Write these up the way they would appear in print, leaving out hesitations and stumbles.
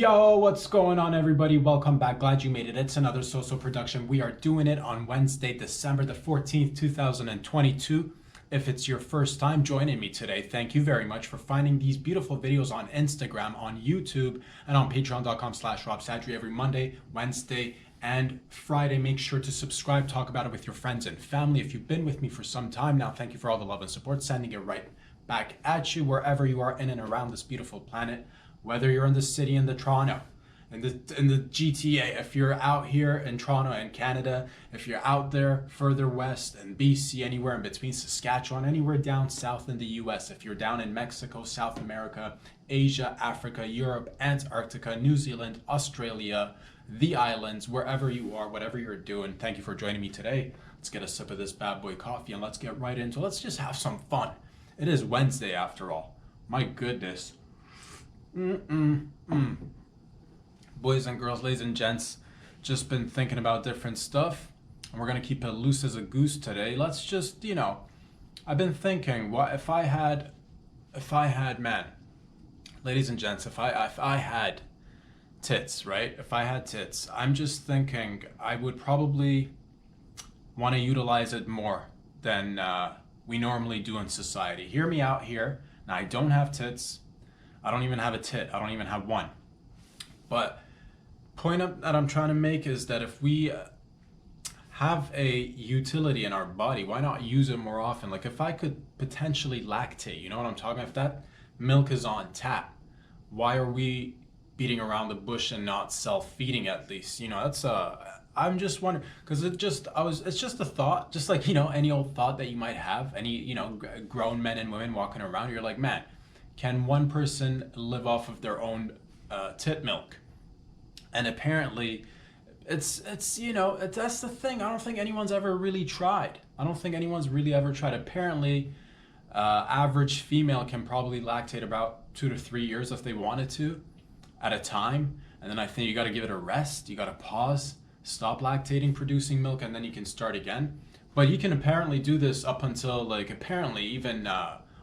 Yo, what's going on, everybody? Welcome back. Glad you made it. It's another social production. We are doing it on Wednesday, December the 14th, 2022. If it's your first time joining me today, thank you very much for finding these beautiful videos on Instagram, on YouTube, and on patreon.com/robsadri every Monday, Wednesday, and Friday. Make sure to subscribe, talk about it with your friends and family. If you've been with me for some time now, thank you for all the love and support. Sending it right back at you wherever you are in and around this beautiful planet. Whether you're in the city, in the Toronto, in the GTA, if you're out here in Toronto and Canada, if you're out there further west in BC, anywhere in between Saskatchewan, anywhere down south in the US, if you're down in Mexico, South America, Asia, Africa, Europe, Antarctica, New Zealand, Australia, the islands, wherever you are, whatever you're doing, thank you for joining me today. Let's get a sip of this bad boy coffee and let's get right into it. Let's just have some fun. It is Wednesday after all. My goodness. Boys and girls, ladies and gents, just been thinking about different stuff, and we're gonna keep it loose as a goose today. Let's just, I've been thinking, what if I had, man, ladies and gents, if I had tits, right? If I had tits, I'm just thinking I would probably want to utilize it more than we normally do in society. Hear me out here. Now, I don't have tits. I don't even have a tit. I don't even have one. But point that I'm trying to make is that if we have a utility in our body, why not use it more often? Like if I could potentially lactate, you know what I'm talking about? If that milk is on tap, why are we beating around the bush and not self-feeding at least? That's I'm just wondering, because it's just a thought, just like, any old thought that you might have, any, grown men and women walking around, you're like, man, can one person live off of their own tit milk? And apparently it's that's the thing. I don't think anyone's ever really tried. Apparently average female can probably lactate about 2 to 3 years if they wanted to at a time, and then I think you got to give it a rest. You got to pause, stop lactating, producing milk, and then you can start again. But you can apparently do this up until apparently even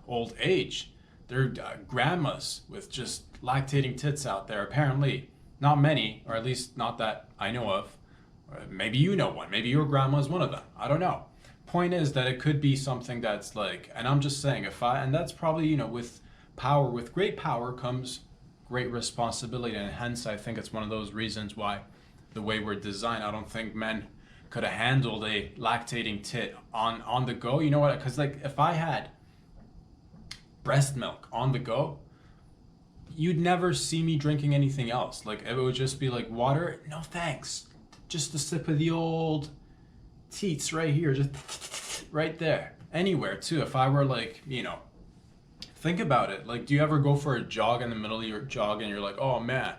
old age. There are grandmas with just lactating tits out there, apparently. Not many, or at least not that I know of. Maybe you know one. Maybe your grandma is one of them. I don't know. Point is that it could be something that's and I'm just saying, and that's probably, with power, with great power comes great responsibility. And hence, I think it's one of those reasons why the way we're designed, I don't think men could have handled a lactating tit on the go. You know what? Because if I had breast milk on the go, you'd never see me drinking anything else. It would just be like water. No thanks. Just a sip of the old teats right here, just right there. Anywhere too. If I were think about it. Do you ever go for a jog in the middle of your jog and you're like, oh man,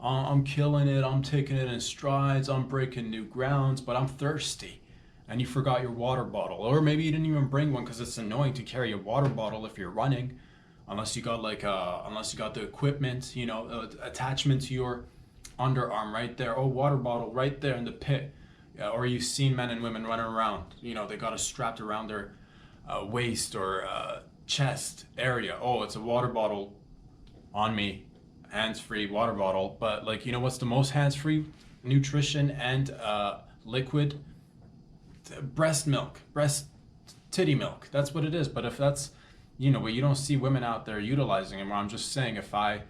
I'm killing it. I'm taking it in strides. I'm breaking new grounds, but I'm thirsty. And you forgot your water bottle, or maybe you didn't even bring one because it's annoying to carry a water bottle if you're running, unless you got the equipment, attachment to your underarm right there. Oh, water bottle right there in the pit. Or you've seen men and women running around, they got it strapped around their waist or chest area. Oh, it's a water bottle on me, hands-free water bottle. But what's the most hands-free nutrition and liquid? Breast milk, breast titty milk. That's what it is. But if that's, but you don't see women out there utilizing it. I'm just saying, if I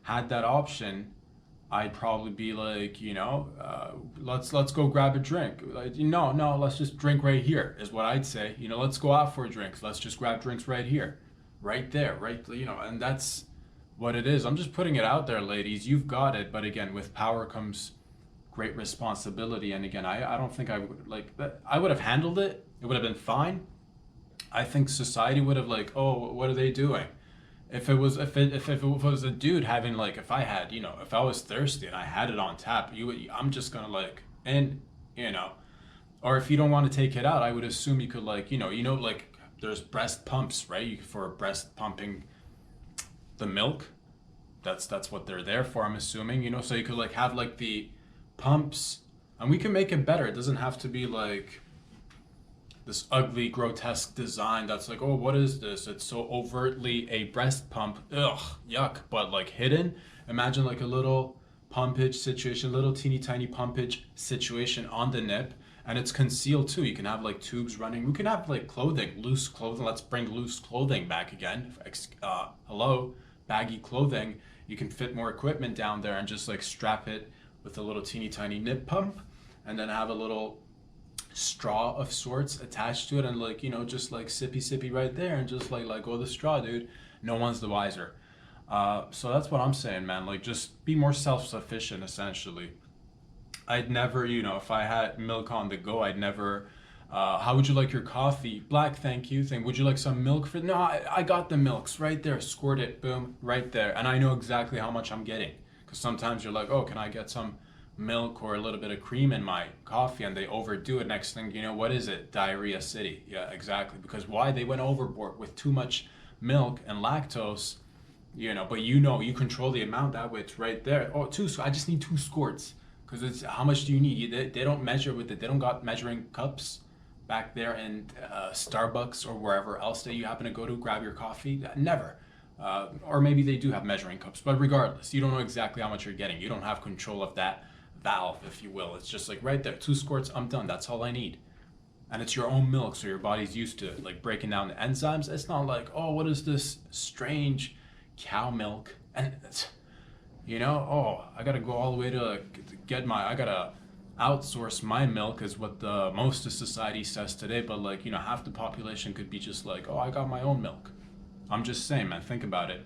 had that option, I'd probably be let's go grab a drink. No, let's just drink right here is what I'd say. Let's go out for a drink. Let's just grab drinks right here, right there, right. And that's what it is. I'm just putting it out there, ladies. You've got it. But again, with power comes great responsibility. And again, I don't think I would I would have handled it. It would have been fine. I think society would have oh, what are they doing? If it was a dude having if I had, if I was thirsty and I had it on tap, I'm just gonna or if you don't want to take it out, I would assume you could there's breast pumps, right? For breast pumping the milk. That's what they're there for, I'm assuming, so you could have the pumps, and we can make it better. It doesn't have to be this ugly, grotesque design that's oh, what is this? It's so overtly a breast pump. Ugh, yuck. But hidden, imagine a little pumpage situation, little teeny tiny pumpage situation on the nip, and it's concealed too. You can have like tubes running. We can have like clothing, loose clothing. Let's bring loose clothing back again. Hello, baggy clothing. You can fit more equipment down there and just like strap it with a little teeny tiny nip pump, and then have a little straw of sorts attached to it, and like, you know, just like sippy right there, and just like let go of the straw, dude. No one's the wiser. So that's what I'm saying, man. Like, just be more self-sufficient, essentially. I'd never, you know, if I had milk on the go, I'd never, how would you like your coffee? Black, thank you. Thing, would you like some milk for? No, I got the milks right there. Squirt it, boom, right there. And I know exactly how much I'm getting. Because sometimes you're like, oh, can I get some milk or a little bit of cream in my coffee? And they overdo it. Next thing you know, what is it? Diarrhea City. Yeah, exactly. Because why? They went overboard with too much milk and lactose, you know, but you know, you control the amount. That way it's right there. Oh, I just need 2 squirts. Because it's, how much do you need? They don't measure with it. They don't got measuring cups back there in Starbucks or wherever else that you happen to go to grab your coffee. Never. Or maybe they do have measuring cups, but regardless, you don't know exactly how much you're getting. You don't have control of that valve, if you will. It's just like right there, 2 squirts, I'm done. That's all I need. And it's your own milk, so your body's used to it, like breaking down the enzymes. It's not like, oh, what is this strange cow milk? And it's, you know, oh, I gotta go all the way to I gotta outsource my milk, is what the most of society says today. But like, you know, half the population could be just like, oh, I got my own milk. I'm just saying, man, think about it.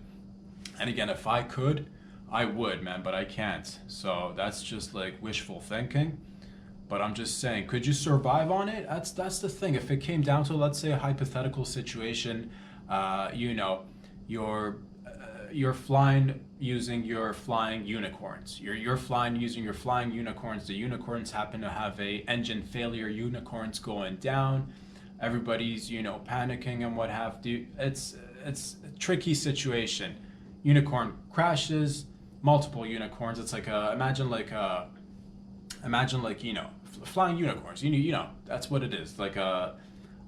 And again, if I could, I would, man, but I can't. So that's just like wishful thinking. But I'm just saying, could you survive on it? That's the thing. If it came down to, let's say, a hypothetical situation, you know, you're flying using your flying unicorns. You're flying using your flying unicorns. The unicorns happen to have a engine failure. Unicorns going down. Everybody's, you know, panicking and what have you. It's a tricky situation. Unicorn crashes. Multiple unicorns. It's like imagine like you know, flying unicorns. You know that's what it is. Like a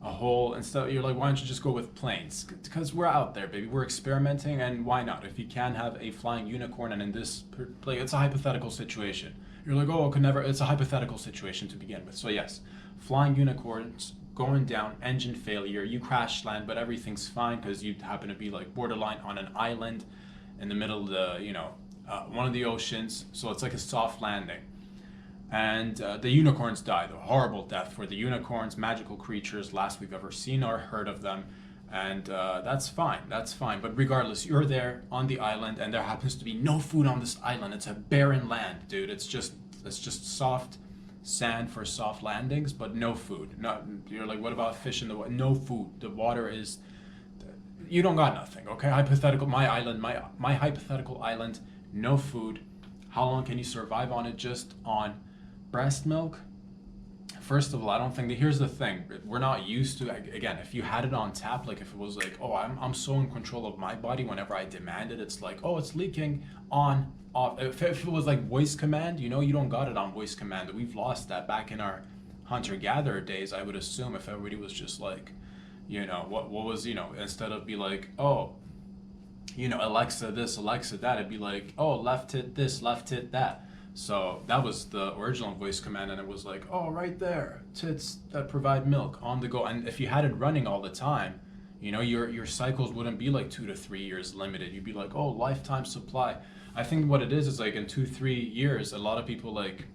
whole, and stuff. You're like, why don't you just go with planes? Because we're out there, baby. We're experimenting, and why not? If you can have a flying unicorn, and in this, like, it's a hypothetical situation. You're like, oh, it could never. It's a hypothetical situation to begin with. So yes, flying unicorns going down, engine failure. You crash land, but everything's fine because you happen to be like borderline on an island in the middle of the, you know, one of the oceans. So it's like a soft landing. And the unicorns die. The horrible death for the unicorns, magical creatures, last we've ever seen or heard of them. And that's fine. That's fine. But regardless, you're there on the island, and there happens to be no food on this island. It's a barren land, dude. It's just soft sand for soft landings, but no food. No, you're like, what about fish in the water? No food. The water is. You don't got nothing. Okay, hypothetical. My island. My hypothetical island. No food. How long can you survive on it? Just on breast milk? First of all, I don't think that, here's the thing, we're not used to, again, if you had it on tap, like if it was like, oh, I'm so in control of my body, whenever I demand it, it's like, oh, it's leaking, on, off. If it was like voice command, you know, you don't got it on voice command. We've lost that back in our hunter-gatherer days. I would assume if everybody was just like, you know, what was, you know, instead of be like, oh, you know, Alexa this, Alexa that, it'd be like, oh, left hit this, left hit that. So that was the original voice command, and it was like, oh, right there, tits that provide milk on the go. And if you had it running all the time, you know, your cycles wouldn't be like 2 to 3 years limited. You'd be like, oh, lifetime supply. I think what it is like in 2-3 years, a lot of people, like,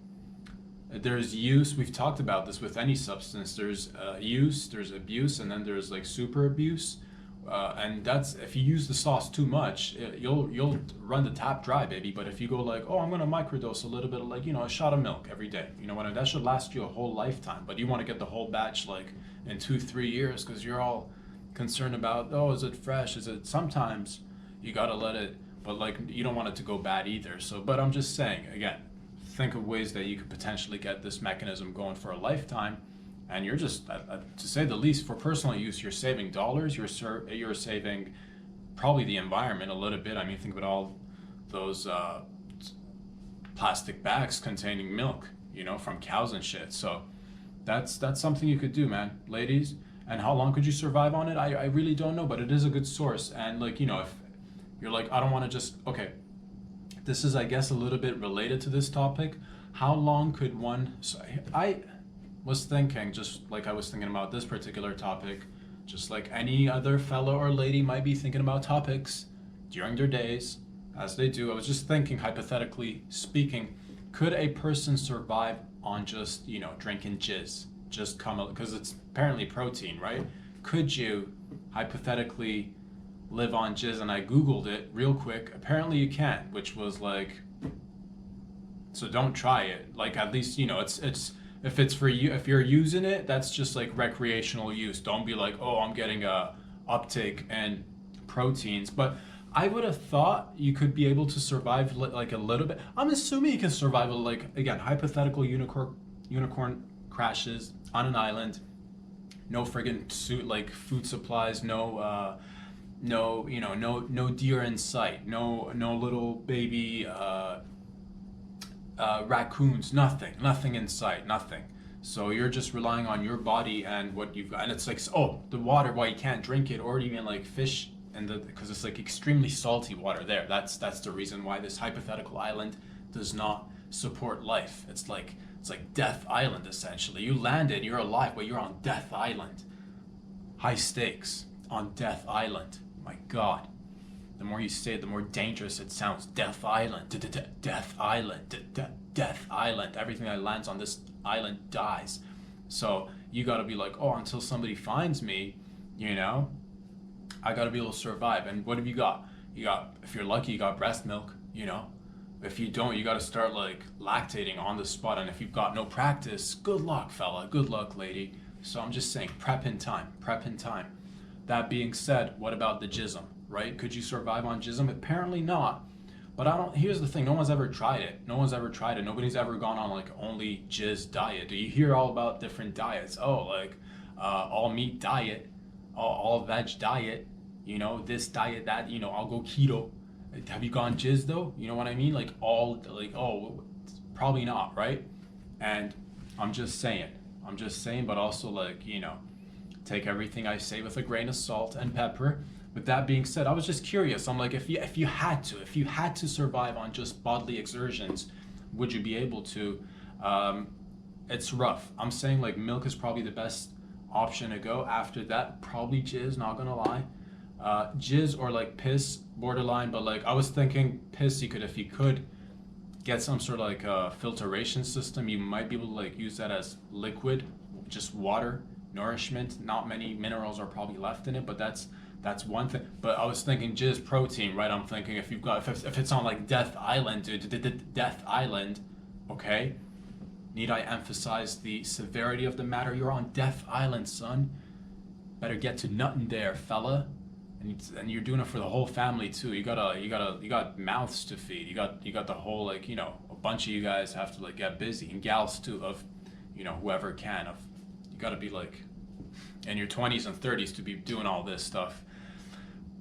there's use. We've talked about this with any substance. There's use, there's abuse, and then there's like super abuse. And that's, if you use the sauce too much, you'll run the tap dry, baby. But if you go like, oh, I'm gonna microdose a little bit of, like, you know, a shot of milk every day, you know what, that should last you a whole lifetime. But you want to get the whole batch like in 2-3 years because you're all concerned about, oh, is it fresh? Is it? Sometimes you gotta let it, but like you don't want it to go bad either. So, but I'm just saying, again, think of ways that you could potentially get this mechanism going for a lifetime. And you're just, to say the least, for personal use, you're saving dollars. You're saving probably the environment a little bit. I mean, think about all those plastic bags containing milk, you know, from cows and shit. So that's something you could do, man, ladies. And how long could you survive on it? I really don't know, but it is a good source. And like, you know, if you're like, I don't want to just, okay, this is, I guess, a little bit related to this topic. How long could one? So I was thinking, just like I was thinking about this particular topic, just like any other fellow or lady might be thinking about topics during their days, as they do. I was just thinking, hypothetically speaking, could a person survive on just, drinking jizz? Just come, because it's apparently protein, right? Could you hypothetically live on jizz? And I Googled it real quick. Apparently you can, which was like, so don't try it. Like, at least, it's if it's for you, if you're using it, that's just like recreational use. Don't be like, oh, I'm getting a uptake in proteins. But I would have thought you could be able to survive like a little bit. I'm assuming you can survive, like, again, hypothetical unicorn crashes on an island, no friggin' suit, like food supplies, no deer in sight, no little baby raccoons, nothing in sight, nothing. So you're just relying on your body and what you've got. And it's like, oh, the water, why you can't drink it, or even like fish, because it's like extremely salty water there. That's the reason why this hypothetical island does not support life. It's like Death Island, essentially. You landed, you're alive, but you're on Death Island. High stakes on Death Island. My God. The more you say it, the more dangerous it sounds. Death Island. Death Island. Death Island. Everything that lands on this island dies. So you gotta be like, oh, until somebody finds me, I gotta be able to survive. And what have you got? If you're lucky, you got breast milk, If you don't, you gotta start like lactating on the spot. And if you've got no practice, good luck, fella. Good luck, lady. So I'm just saying, prep in time. That being said, what about the jism, right? Could you survive on jism? Apparently not. But here's the thing, no one's ever tried it. Nobody's ever gone on like only jizz diet. Do you hear all about different diets? Oh, like all meat diet, all veg diet, this diet, that, I'll go keto. Have you gone jizz though? You know what I mean? Like probably not, right? And I'm just saying, but also like, take everything I say with a grain of salt and pepper. With that being said, I was just curious. I'm like, if you had to survive on just bodily exertions, would you be able to? It's rough. I'm saying like milk is probably the best option to go. After that, probably jizz, not gonna lie. Jizz or like piss, borderline, but like I was thinking piss, if you could get some sort of like filtration system, you might be able to like use that as liquid, just water, nourishment. Not many minerals are probably left in it, but that's one thing. But I was thinking jizz, protein, right? I'm thinking if it's on like Death Island, dude, Death Island, okay? Need I emphasize the severity of the matter? You're on Death Island, son. Better get to nothing there, fella. And you're doing it for the whole family too. You got mouths to feed. You got the whole, like, a bunch of you guys have to like get busy, and gals too, of whoever can. You got to be like in your 20s and 30s to be doing all this stuff.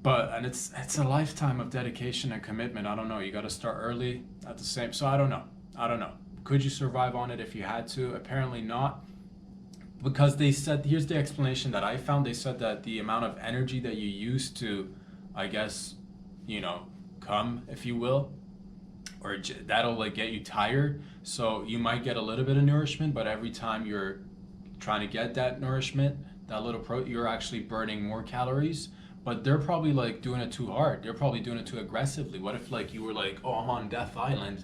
And it's a lifetime of dedication and commitment. I don't know. You got to start early at the same. So I don't know. Could you survive on it if you had to? Apparently not. Because they said, here's the explanation that I found. They said that the amount of energy that you use to, I guess, come, if you will, or that'll like get you tired. So you might get a little bit of nourishment, but every time you're trying to get that nourishment, that little you're actually burning more calories. But they're probably like doing it too hard. They're probably doing it too aggressively. What if like you were like, oh, I'm on Death Island.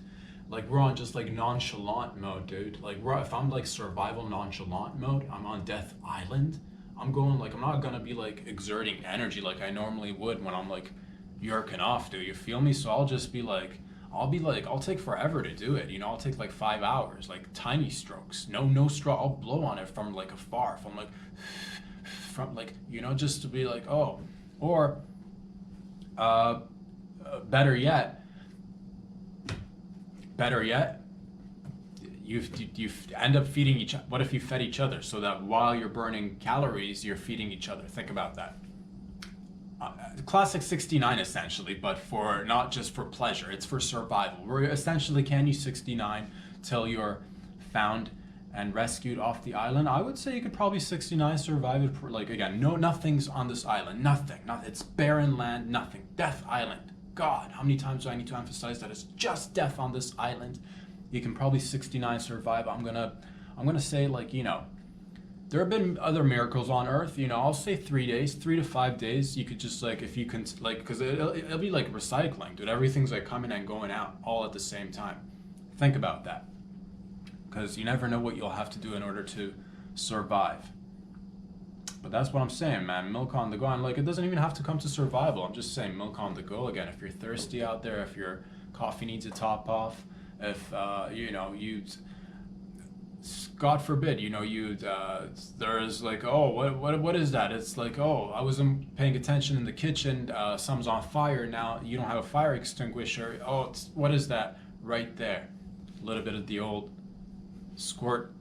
Like we're on just like nonchalant mode, dude. Like if I'm like survival nonchalant mode, I'm on Death Island. I'm not gonna be like exerting energy like I normally would when I'm like yerking off, dude. You feel me? So I'll take forever to do it. I'll take like 5 hours, like tiny strokes. No straw. I'll blow on it from like afar. From like, just to be like, oh, or better yet, you end up feeding each other. What if you fed each other so that while you're burning calories, you're feeding each other? Think about that. Classic 69 essentially, but for not just for pleasure, it's for survival. We're essentially, can you 69 till you're found and rescued off the island? I would say you could probably 69 survive it. Like again, nothing's on this island. Nothing. It's barren land. Nothing. Death Island. God, how many times do I need to emphasize that it's just death on this island? You can probably 69 survive. I'm gonna say, like, there have been other miracles on Earth. I'll say 3 days, 3 to 5 days. You could just, like, if you can, like, because it'll be like recycling, dude. Everything's like coming and going out all at the same time. Think about that, because you never know what you'll have to do in order to survive. But that's what I'm saying, man. Milk on the go. And, like, it doesn't even have to come to survival. I'm just saying milk on the go again. If you're thirsty out there, if your coffee needs a top off, if you, God forbid, there's like, oh, what is that? It's like, oh, I wasn't paying attention in the kitchen. Something's on fire. Now you don't have a fire extinguisher. Oh, what is that? Right there, a little bit of the old squirt.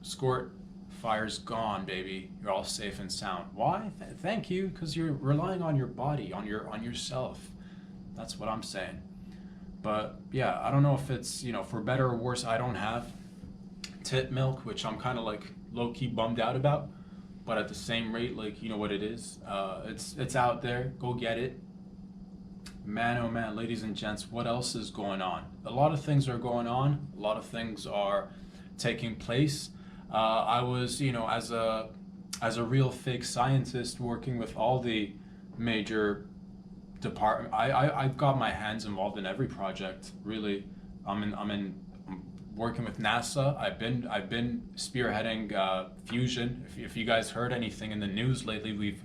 Fire's gone, baby. You're all safe and sound. Why? Thank you, because you're relying on your body, on yourself. That's what I'm saying. But yeah, I don't know if it's, for better or worse. I don't have tit milk, which I'm kind of like low-key bummed out about. But at the same rate, like, you know what it is. It's out there. Go get it. Man, oh man, ladies and gents, what else is going on? A lot of things are going on. A lot of things are taking place. I was, as a real fake scientist working with all the major department. I've got my hands involved in every project. Really, I'm working with NASA. I've been spearheading fusion. If you guys heard anything in the news lately, we've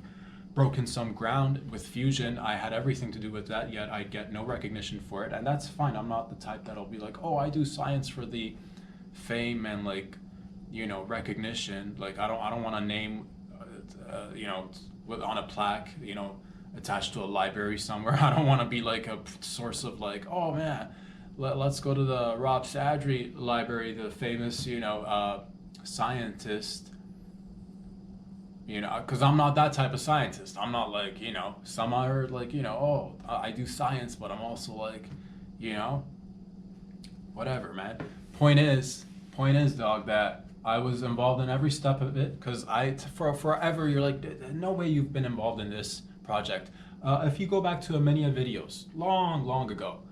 broken some ground with fusion. I had everything to do with that, yet I get no recognition for it, and that's fine. I'm not the type that'll be like, oh, I do science for the fame and, like, recognition. Like, I don't want a name, on a plaque, attached to a library somewhere. I don't want to be like a source of, like, oh man, let's go to the Rob Sadri library, the famous, scientist. Because I'm not that type of scientist. I'm not like, some are like, oh, I do science, but I'm also like, whatever, man. Point is, dog, that I was involved in every step of it, because for forever, you're like, no way you've been involved in this project. If you go back to many videos, long ago,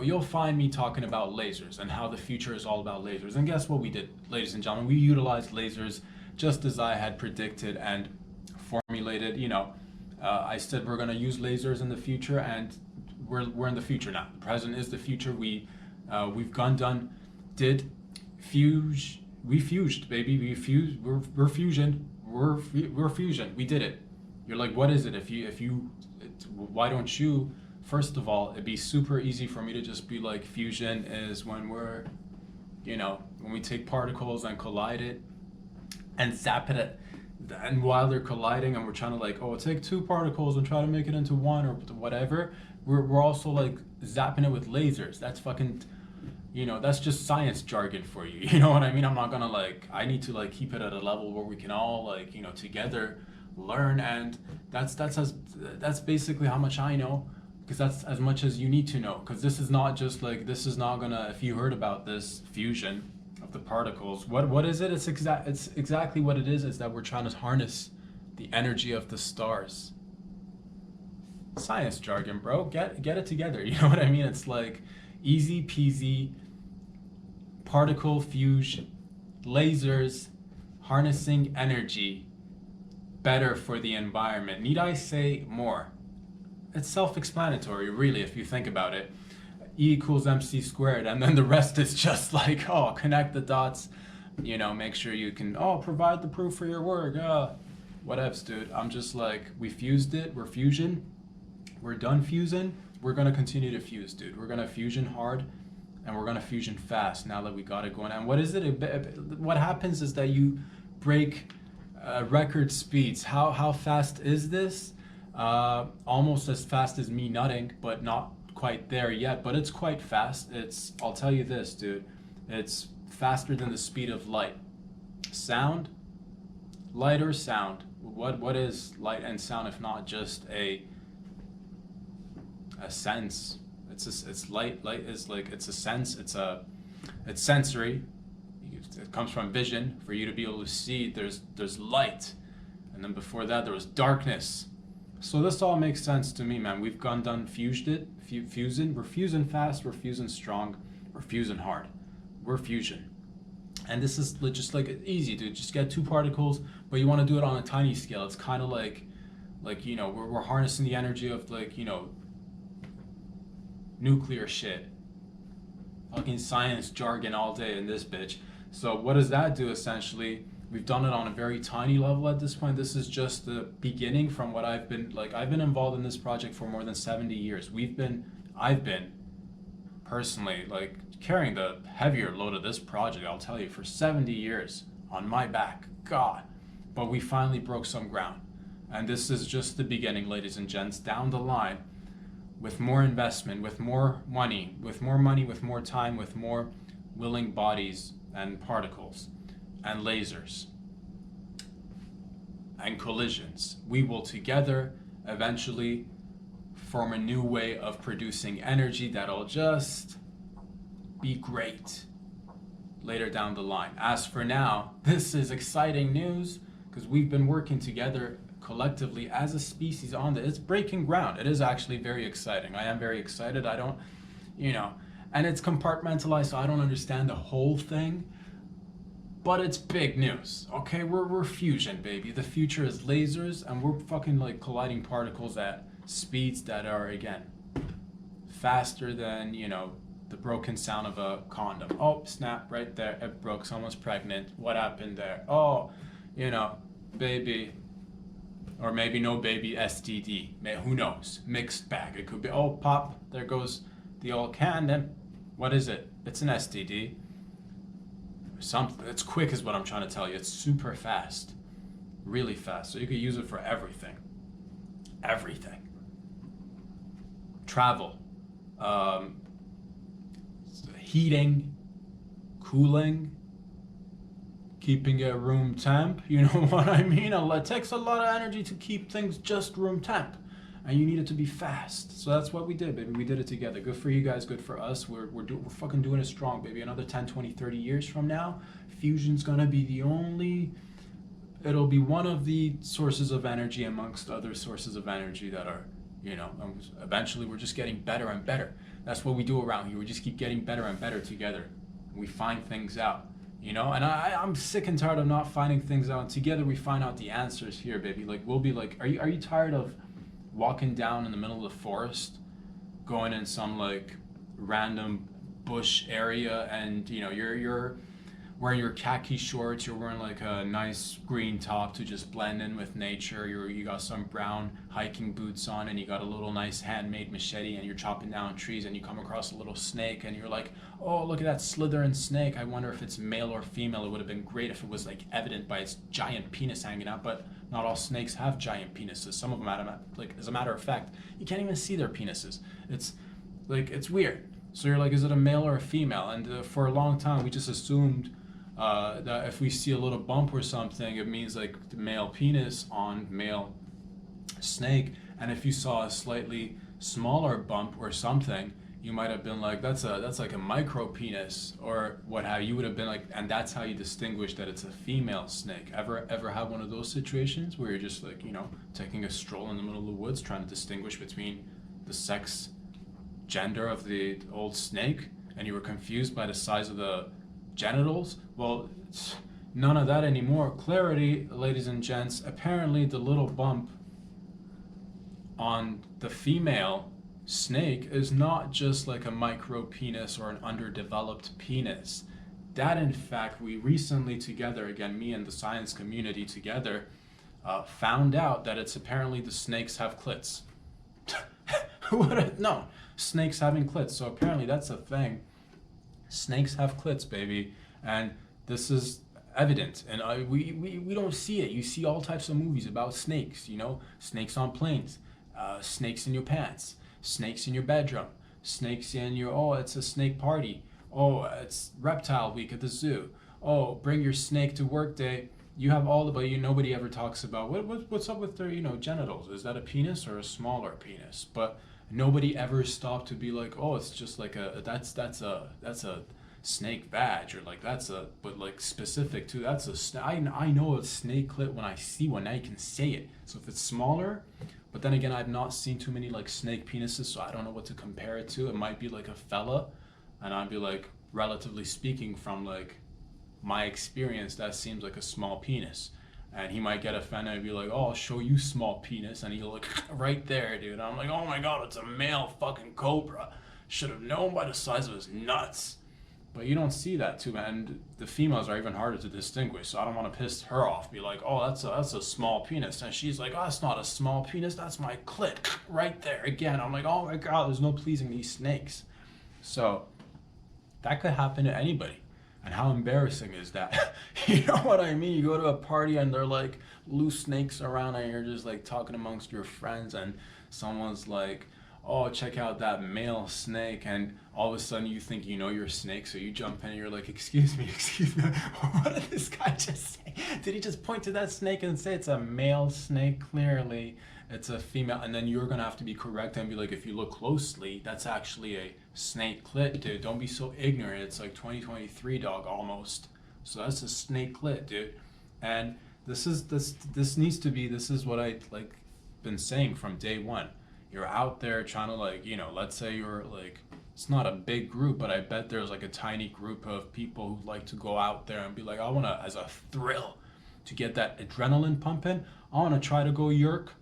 you'll find me talking about lasers and how the future is all about lasers. And guess what we did, ladies and gentlemen? We utilized lasers just as I had predicted and formulated. I said we're going to use lasers in the future, and we're in the future now. The present is the future. We've we fused, baby. We fused. We're fusion. We're fusion. We did it. You're like, what is it? Why don't you? First of all, it'd be super easy for me to just be like, fusion is when when we take particles and collide it and zap it, and while they're colliding and we're trying to, like, oh, take two particles and try to make it into one or whatever, we're also like zapping it with lasers. That's fucking, that's just science jargon for you. You know what I mean? I'm not gonna, like, I need to, like, keep it at a level where we can all, like, together learn, and that's basically how much I know, because that's as much as you need to know, because this is not just like, this is not gonna, if you heard about this fusion of the particles, what is it? It's exactly what it is that we're trying to harness the energy of the stars. Science jargon, bro. Get it together. You know what I mean? It's like easy peasy, particle fusion, lasers, harnessing energy, better for the environment. Need I say more? It's self-explanatory, really, if you think about it. E equals mc squared, and then the rest is just like, oh, connect the dots, make sure you can, provide the proof for your work, whatevs, dude. I'm just like, we fused it, we're fusion, we're done fusing, we're gonna continue to fuse, dude. We're gonna fusion hard, and we're gonna fusion fast now that we got it going. And what is it? What happens is that you break record speeds. How fast is this? Almost as fast as me nutting, but not quite there yet, but it's quite fast. I'll tell you this, dude, it's faster than the speed of light. Sound, light or sound? What is light and sound if not just a sense? It's light is like, it's a sense, it's sensory. It comes from vision. For you to be able to see, there's light, and then before that there was darkness, So this all makes sense to me, man. We've gone done fused it, fusing. We're fusing fast. We're fusing strong. We're fusing hard. We're fusion. And this is just like easy, dude. Just get two particles, but you want to do it on a tiny scale. It's kind of like you know, we're harnessing the energy of like, you know, nuclear shit. Fucking science jargon all day in this bitch. So what does that do essentially? We've done it on a very tiny level at this point. This is just the beginning from what I've been like. I've been involved in this project for more than 70 years. I've been personally like carrying the heavier load of this project, I'll tell you, for 70 years on my back. God. But we finally broke some ground. And this is just the beginning, ladies and gents. Down the line, with more investment, with more money, with more time, with more willing bodies and particles and lasers and collisions, we will together eventually form a new way of producing energy that'll just be great later down the line. As for now, this is exciting news because we've been working together collectively as a species on this. It's breaking ground. It is actually very exciting. I am very excited. I don't, you know, and it's compartmentalized, so I don't understand the whole thing, but it's big news. Okay, we're fusion, baby. The future is lasers, and we're fucking like colliding particles at speeds that are, again, faster than, you know, the broken sound of a condom. Oh, snap, right there. It broke. Someone's pregnant. What happened there? Oh, you know, baby. Or maybe no baby, STD. Who knows? Mixed bag. It could be, oh, pop, there goes the old condom. What is it? It's an STD. Something. It's quick is what I'm trying to tell you. It's super fast. Really fast. So you could use it for everything. Everything. Travel. Heating. Cooling. Keeping a room temp, you know what I mean? It takes a lot of energy to keep things just room temp, and you need it to be fast. So that's what we did, baby. We did it together. Good for you guys, good for us. We're fucking doing it strong, baby. Another 10, 20, 30 years from now, fusion's gonna be it'll be one of the sources of energy amongst other sources of energy that are, you know, eventually we're just getting better and better. That's what we do around here. We just keep getting better and better together. We find things out. You know, and I'm sick and tired of not finding things out. And together we find out the answers here, baby. Like, we'll be like, are you tired of walking down in the middle of the forest, going in some like random bush area, and you know you're wearing your khaki shorts, you're wearing like a nice green top to just blend in with nature. You got some brown hiking boots on, and you got a little nice handmade machete, and you're chopping down trees, and you come across a little snake, and you're like, oh, look at that slithering snake. I wonder if it's male or female. It would have been great if it was like evident by its giant penis hanging out, but not all snakes have giant penises. Some of them, like, as a matter of fact, you can't even see their penises. It's like, it's weird. So you're like, is it a male or a female? And for a long time, we just assumed that if we see a little bump or something, it means like the male penis on male snake. And if you saw a slightly smaller bump or something, you might have been like, that's like a micro penis or what have you. You would have been like, and that's how you distinguish that it's a female snake. Ever have one of those situations where you're just like, you know, taking a stroll in the middle of the woods trying to distinguish between the sex gender of the old snake, and you were confused by the size of the genitals? Well, none of that anymore. Clarity, ladies and gents. Apparently the little bump on the female snake is not just like a micro penis or an underdeveloped penis. That, in fact, we recently together, again, me and the science community together, found out that it's apparently the snakes have clits. No, snakes having clits. So apparently that's a thing. Snakes have clits, baby, and this is evident. And we don't see it. You see all types of movies about snakes. You know, snakes on planes, snakes in your pants, snakes in your bedroom, snakes in your, oh, it's a snake party. Oh, it's reptile week at the zoo. Oh, bring your snake to work day. You have all the, but nobody ever talks about what's up with their, you know, genitals. Is that a penis or a smaller penis? But nobody ever stopped to be like, oh, it's just like that's a snake vag, or like that's a, but like specific to, that's a I know a snake clit when I see one. Now you can say it. So if it's smaller, but then again, I've not seen too many like snake penises, so I don't know what to compare it to. It might be like a fella, and I'd be like, relatively speaking, from like my experience, that seems like a small penis. And he might get offended and be like, "Oh, I'll show you small penis," and he'll look right there, dude. I'm like, "Oh my god, it's a male fucking cobra. Should have known by the size of his nuts." But you don't see that too, man. And the females are even harder to distinguish, so I don't want to piss her off. Be like, "Oh, that's a small penis," and she's like, "Oh, that's not a small penis. That's my clit right there again." I'm like, "Oh my god, there's no pleasing these snakes." So that could happen to anybody. And how embarrassing is that? You know what I mean? You go to a party and they're like loose snakes around, and you're just like talking amongst your friends, and someone's like, "Oh, check out that male snake," and all of a sudden you think you know your snake, so you jump in and you're like, "Excuse me, excuse me, what did this guy just say? Did he just point to that snake and say it's a male snake? Clearly it's a female." And then you're gonna have to be correct and be like, "If you look closely, that's actually a snake clit, dude. Don't be so ignorant. It's like 2023, dog, almost. So that's a snake clit, dude." And this needs to be, this is what I like been saying from day one. You're out there trying to, like, let's say you're like, it's not a big group, but I bet there's like a tiny group of people who like to go out there and be like, "I want to, as a thrill, to get that adrenaline pumping, I want to try to go yerk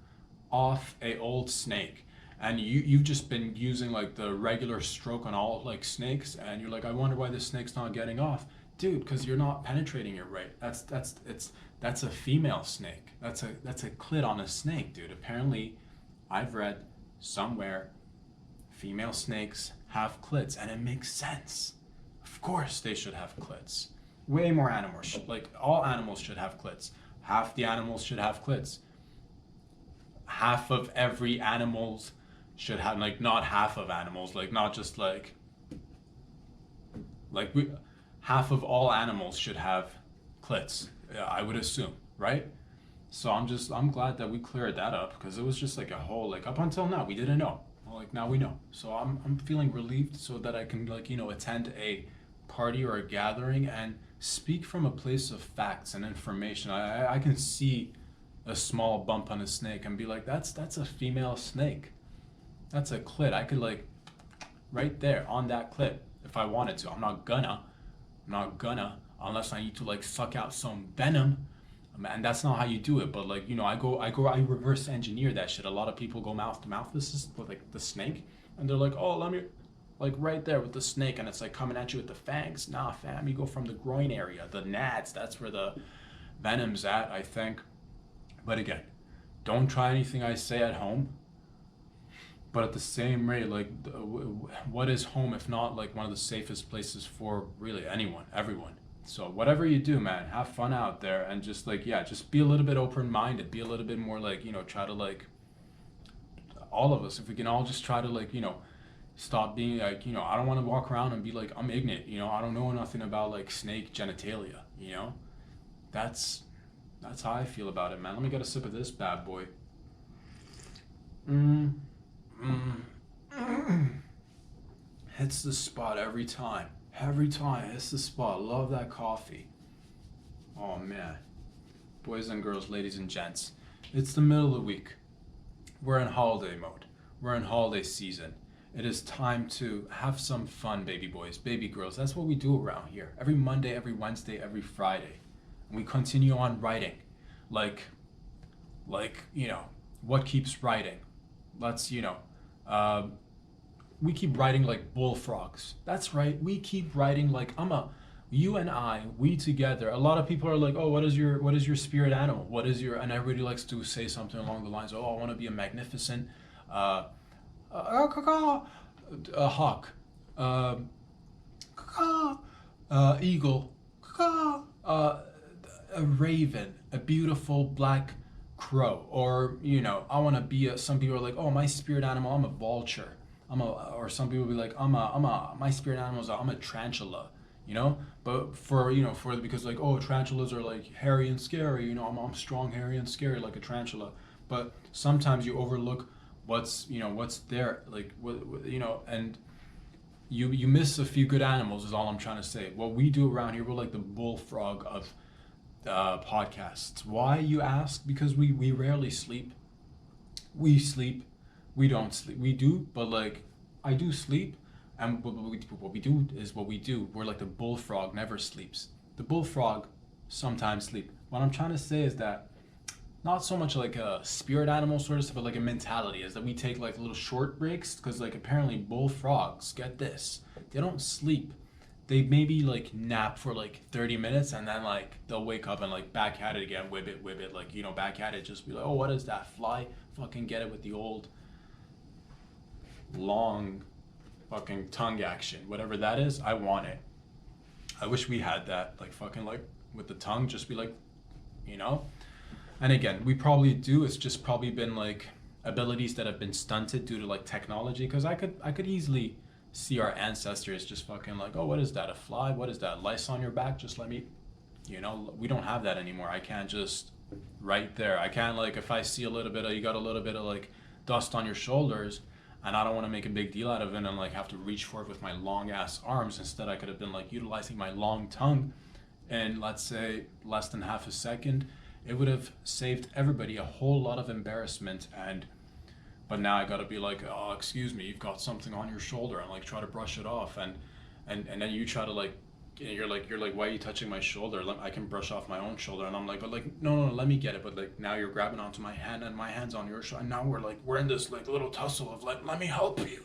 off a old snake." And you've just been using like the regular stroke on all like snakes, and you're like, "I wonder why this snake's not getting off." Dude, because you're not penetrating it right. That's a female snake. That's a clit on a snake, dude. Apparently, I've read somewhere female snakes have clits, and it makes sense. Of course they should have clits. Way more animals, like all animals should have clits. Half the animals should have clits. Half of every animals should have, like, not half of animals, like not just like we, half of all animals should have clits, I would assume, right? So I'm glad that we cleared that up, because it was just like a whole, like, up until now we didn't know. Well, like, now we know. So I'm feeling relieved, so that I can, like, attend a party or a gathering and speak from a place of facts and information. I can see a small bump on a snake and be like, that's a female snake. That's a clit. I could, like, right there on that clit, if I wanted to. I'm not gonna, unless I need to, like, suck out some venom. And that's not how you do it. But, like, I reverse engineer that shit. A lot of people go mouth to mouth with like the snake, and they're like, "Oh, let me," like, right there with the snake, and it's like coming at you with the fangs. Nah, fam, you go from the groin area, the nads. That's where the venom's at, I think. But again, don't try anything I say at home. But at the same rate, like, what is home if not like one of the safest places for really anyone, everyone? So whatever you do, man, have fun out there, and just, like, yeah, just be a little bit open-minded, be a little bit more, like, try to, like, all of us, if we can all just try to, like, stop being like, I don't want to walk around and be like, I'm ignorant, I don't know nothing about, like, snake genitalia, that's how I feel about it, man. Let me get a sip of this bad boy. Hits the spot every time. Every time hits the spot. Love that coffee. Oh man. Boys and girls, ladies and gents, it's the middle of the week. We're in holiday mode. We're in holiday season. It is time to have some fun, baby boys, baby girls. That's what we do around here. Every Monday, every Wednesday, every Friday. And we continue on writing. Like, what keeps writing? Let's, we keep writing like bullfrogs. That's right. We keep writing like you and I, we together. A lot of people are like, "Oh, what is your spirit animal? What is your," and everybody likes to say something along the lines of, "Oh, I want to be a magnificent hawk, eagle, a raven, a beautiful black crow," or I want to be some people are like, "Oh, my spirit animal, I'm a vulture." Or some people be like, my spirit animal is I'm a tarantula, but because, like, oh, tarantulas are like hairy and scary, I'm strong, hairy and scary like a tarantula. But sometimes you overlook what's there, like, and you miss a few good animals is all I'm trying to say. What we do around here, we're like the bullfrog of podcasts. Why, you ask? Because we rarely sleep. We sleep. We don't sleep. We do, but like I do sleep, and what we do is what we do. We're like the bullfrog never sleeps. The bullfrog sometimes sleep. What I'm trying to say is that not so much like a spirit animal sort of stuff, but like a mentality is that we take like little short breaks because like apparently bullfrogs, get this, they don't sleep. They maybe like nap for like 30 minutes and then like they'll wake up and like back at it again, whip it, like, you know, back at it, just be like, oh, what is that? Fly? Fucking get it with the old long fucking tongue action. Whatever that is, I want it. I wish we had that, like fucking like with the tongue, just be like, you know? And again, we probably do. It's just probably been like abilities that have been stunted due to like technology. Because I could easily see our ancestors just fucking like, oh, what is that? A fly? What is that? Lice on your back? Just let me, you know. We don't have that anymore. I can't just right there. I can't like if I see a little bit of you got a little bit of like dust on your shoulders, and I don't want to make a big deal out of it and like have to reach for it with my long ass arms. Instead, I could have been like utilizing my long tongue, and let's say less than half a second. It would have saved everybody a whole lot of embarrassment. And but now I gotta be like, oh, excuse me, you've got something on your shoulder, and like try to brush it off, and then you try to like, you're like, why are you touching my shoulder? I can brush off my own shoulder, and I'm like, but like, no, let me get it. But like now you're grabbing onto my hand, and my hand's on your shoulder, and now we're in this like little tussle of like, let me help you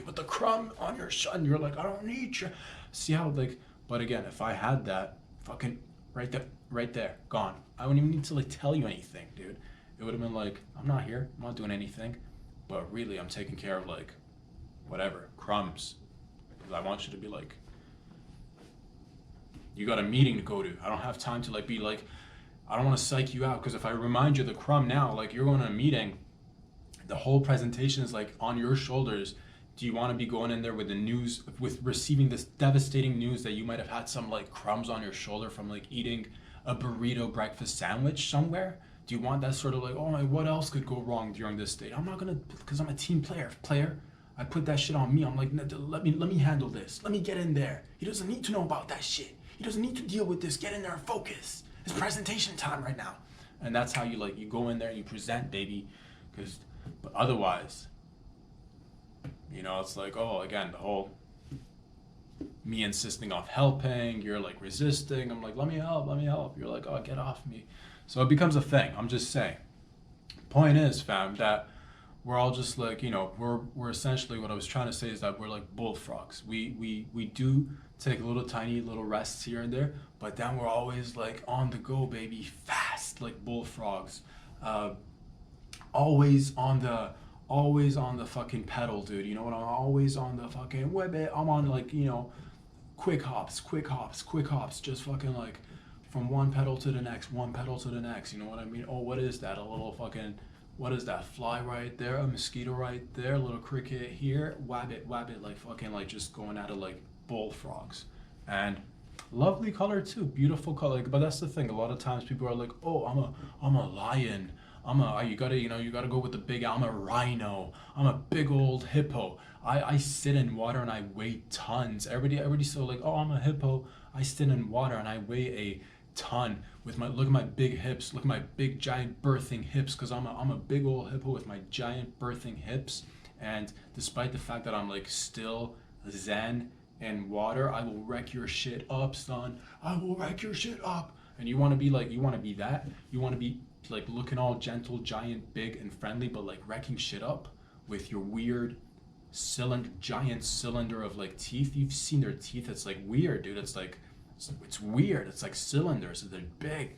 with the crumb on your shoulder, and you're like, I don't need you. See how like, but again, if I had that fucking right there, gone. I wouldn't even need to like tell you anything, dude. It would have been like, I'm not here, I'm not doing anything, but really I'm taking care of like whatever, crumbs. Because I want you to be like, you got a meeting to go to. I don't have time to like be like, I don't want to psych you out, because if I remind you of the crumb now, like you're going to a meeting, the whole presentation is like on your shoulders. Do you want to be going in there with the news, with receiving this devastating news that you might have had some like crumbs on your shoulder from like eating a burrito breakfast sandwich somewhere? Do you want that sort of like, oh my, what else could go wrong during this date? I'm not gonna, because I'm a team player. I put that shit on me. I'm like, let me handle this. Let me get in there. He doesn't need to know about that shit. He doesn't need to deal with this. Get in there and focus. It's presentation time right now. And that's how you like, you go in there and you present, baby. But otherwise, you know, it's like, oh, again, the whole me insisting off helping, you're like resisting. I'm like, let me help. You're like, oh, get off me. So it becomes a thing. I'm just saying. Point is, fam, that we're all just like, you know, we're essentially, what I was trying to say is that we're like bullfrogs. We do take tiny little rests here and there, but then we're always like on the go, baby, fast, like bullfrogs. Always on the fucking pedal, dude. You know what? I'm always on the fucking whip it. I'm on like, you know, quick hops, just fucking like from one pedal to the next, you know what I mean? Oh, what is that? A little fucking, what is that? Fly right there, a mosquito right there, a little cricket here, whab it, like fucking like just going at it like bullfrogs. And lovely color too, beautiful color. But that's the thing, a lot of times people are like, oh, I'm a lion. You gotta go with the big, I'm a rhino. I'm a big old hippo. I sit in water and I weigh tons. Everybody's so like, oh, I'm a hippo. I sit in water and I weigh a ton with look at my big hips. Look at my big giant birthing hips, because I'm a big old hippo with my giant birthing hips. And despite the fact that I'm like still zen in water, I will wreck your shit up, son. I will wreck your shit up. And you want to be that? You want to be like looking all gentle, giant, big, and friendly, but like wrecking shit up with your weird giant cylinder of like teeth. You've seen their teeth. It's like weird, dude. It's like, it's weird. It's like cylinders. They're big.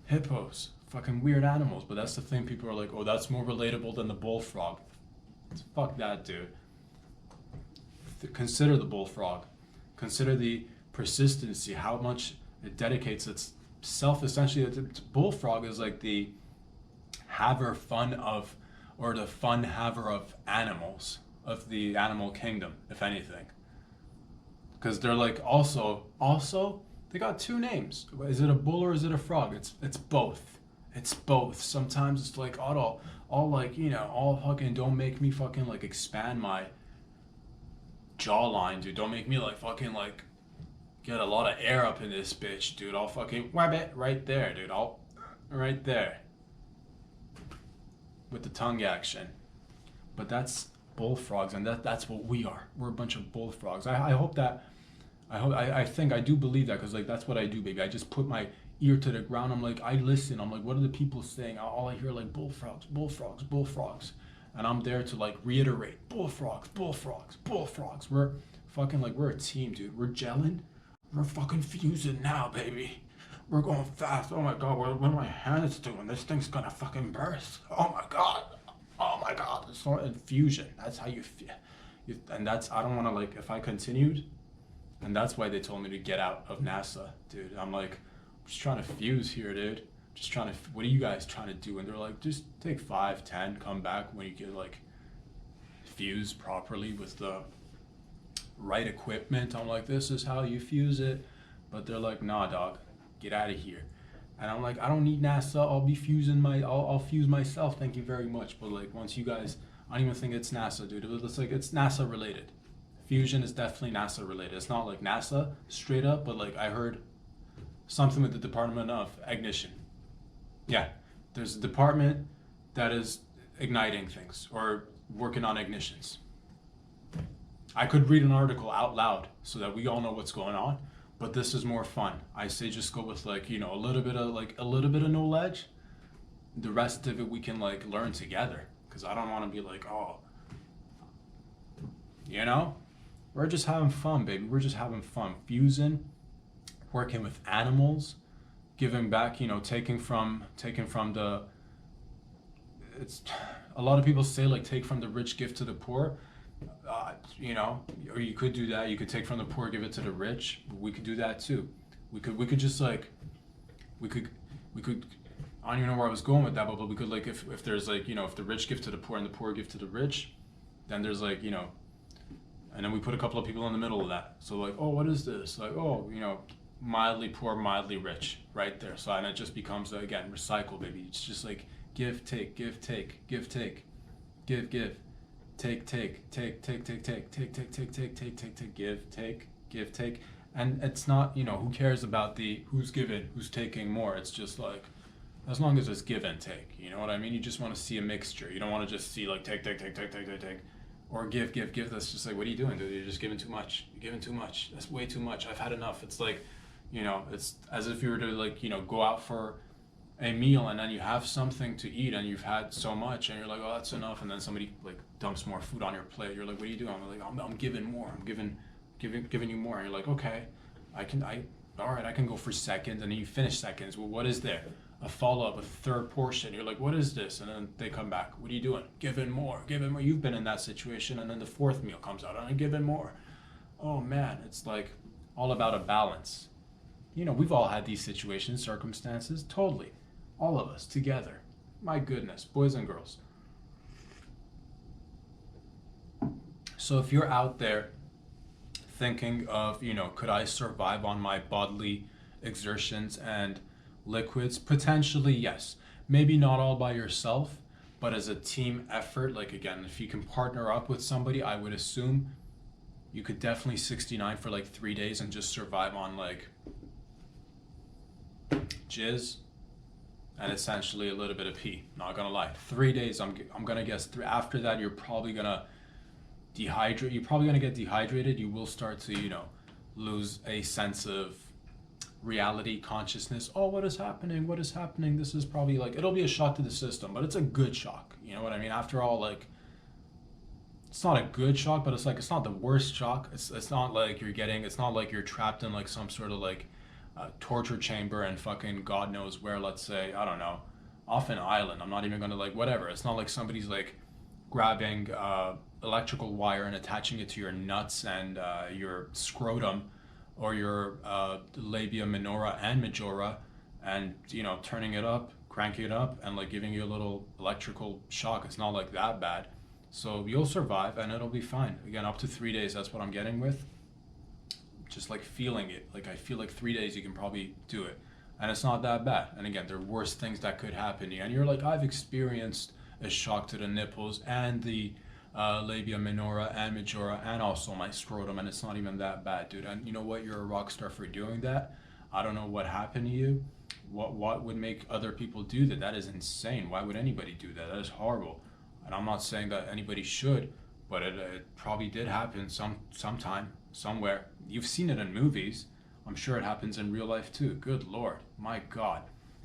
Hippos, fucking weird animals. But that's the thing. People are like, oh, that's more relatable than the bullfrog. Fuck that, dude. Consider the bullfrog. Consider the persistency, how much it dedicates its self. Essentially, the bullfrog is like the haver fun of, or the fun haver of animals, of the animal kingdom, if anything. Because they're like also they got two names. Is it a bull or is it a frog? It's both. It's both. Sometimes it's like all like, you know, all fucking, don't make me fucking like expand my jawline, dude. Don't make me like fucking like get a lot of air up in this bitch, dude. I'll fucking whab it right there, dude. I'll right there with the tongue action. But that's bullfrogs, and that's what we are. We're a bunch of bullfrogs. I hope that I think I do believe that, because like that's what I do, baby. I just put my ear to the ground. I'm like, I listen. I'm like, what are the people saying? All I hear like bullfrogs, bullfrogs, bullfrogs, and I'm there to like reiterate bullfrogs, bullfrogs, bullfrogs. We're fucking like we're a team, dude. We're gelling. We're fucking fusing now, baby. We're going fast. Oh my god, what are my hands doing? This thing's gonna fucking burst. Oh my god. Oh my god. It's not infusion. That's how you feel. And that's, I don't want to like, if I continued, and that's why they told me to get out of NASA, dude. I'm like, I'm just trying to fuse here, dude. Just trying to, what are you guys trying to do? And they're like, just take 5, 10, come back when you can like fuse properly with the right equipment. I'm like, this is how you fuse it. But they're like, nah, dog, get out of here. And I'm like, I don't need NASA. I'll be fusing I'll fuse myself. Thank you very much. But like, once you guys, I don't even think it's NASA, dude. It's like, it's NASA related. Fusion is definitely NASA related. It's not like NASA straight up, but like I heard something with the Department of Ignition. Yeah, there's a department that is igniting things or working on ignitions. I could read an article out loud so that we all know what's going on. But this is more fun. I say just go with like, you know, a little bit of knowledge. The rest of it we can like learn together. Cause I don't want to be like, oh, you know, we're just having fun, baby. We're just having fun. Fusing, working with animals, giving back, you know, taking from the, it's, a lot of people say like take from the rich, give to the poor. You know, or you could do that. You could take from the poor, give it to the rich. We could do that too. We could just like, we could. I don't even know where I was going with that, but we could like, if there's like, you know, if the rich give to the poor and the poor give to the rich, then there's like, you know, and then we put a couple of people in the middle of that. So like, oh, what is this? Like, oh, you know, mildly poor, mildly rich, right there. So and it just becomes again recycle, baby. It's just like give, take, give, take, give, take, give, give. Take, give, take. And it's not, you know, who cares about the who's giving, who's taking more. It's just like, as long as it's give and take, you know what I mean? You just want to see a mixture. You don't want to just see like take. Or give. That's just like, what are you doing, dude? You're just giving too much. You're giving too much. That's way too much. I've had enough. It's like, you know, it's as if you were to like, you know, go out for a meal and then you have something to eat and you've had so much and you're like, oh, that's enough, and then somebody like dumps more food on your plate. You're like, what are you doing? I'm like, I'm giving more. I'm giving you more. And you're like, okay, I can go for seconds, and then you finish seconds. Well, what is there? A follow-up, a third portion. You're like, what is this? And then they come back. What are you doing? Giving more. You've been in that situation, and then the fourth meal comes out and I'm giving more. Oh man, it's like all about a balance. You know, we've all had these situations, circumstances, totally. All of us together. My goodness, boys and girls. So if you're out there thinking of, you know, could I survive on my bodily exertions and liquids? Potentially, yes. Maybe not all by yourself, but as a team effort, like again, if you can partner up with somebody, I would assume you could definitely 69 for like 3 days and just survive on like jizz and essentially a little bit of pee. Not gonna lie, 3 days. I'm gonna guess after that you're probably gonna dehydrate. You're probably gonna get dehydrated. You will start to, you know, lose a sense of reality, consciousness. Oh, what is happening? What is happening? This is probably like, it'll be a shock to the system, but it's a good shock. You know what I mean? After all, like, it's not a good shock, but it's like, it's not the worst shock. It's not like you're getting, it's not like you're trapped in like some sort of like torture chamber and fucking God knows where, let's say, I don't know, off an island. I'm not even gonna like, whatever. It's not like somebody's like grabbing electrical wire and attaching it to your nuts and your scrotum or your labia minora and majora and, you know, turning it up, cranking it up and like giving you a little electrical shock. It's not like that bad. So you'll survive and it'll be fine. Again, up to 3 days, that's what I'm getting with. Just like feeling it. Like I feel like 3 days you can probably do it. And it's not that bad. And again, there are worse things that could happen. And you're like, I've experienced a shock to the nipples and the labia minora and majora, and also my scrotum, and it's not even that bad, dude. And you know what? You're a rock star for doing that. I don't know what happened to you. What would make other people do that? That is insane. Why would anybody do that? That is horrible. And I'm not saying that anybody should, but it probably did happen sometime, somewhere. You've seen it in movies. I'm sure it happens in real life too. Good Lord, my God,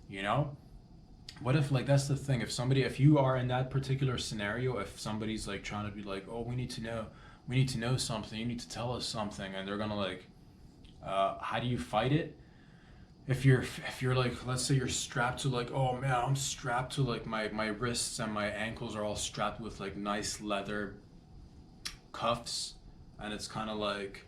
you know? What if, like, that's the thing, if you are in that particular scenario, if somebody's like trying to be like, oh, we need to know something, you need to tell us something, and they're gonna like, how do you fight it? If you're like, let's say you're strapped to, like, oh man, I'm strapped to, like, my wrists and my ankles are all strapped with like nice leather cuffs, and it's kind of like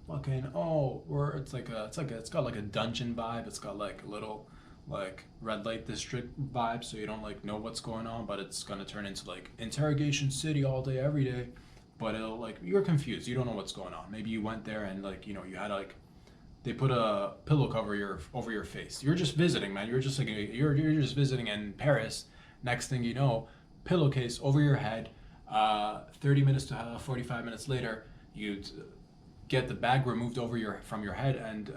fucking, oh, or it's got like a dungeon vibe. It's got like a little like red light district vibe, so you don't like know what's going on, but it's gonna turn into like interrogation city all day every day. But it'll, like, you're confused, you don't know what's going on. Maybe you went there and, like, you know, you had like, they put a pillow cover over your face. You're just visiting, man. You're just like, you're just visiting in Paris. Next thing you know, pillowcase over your head. 30 minutes to 45 minutes later, you get the bag removed from your head, and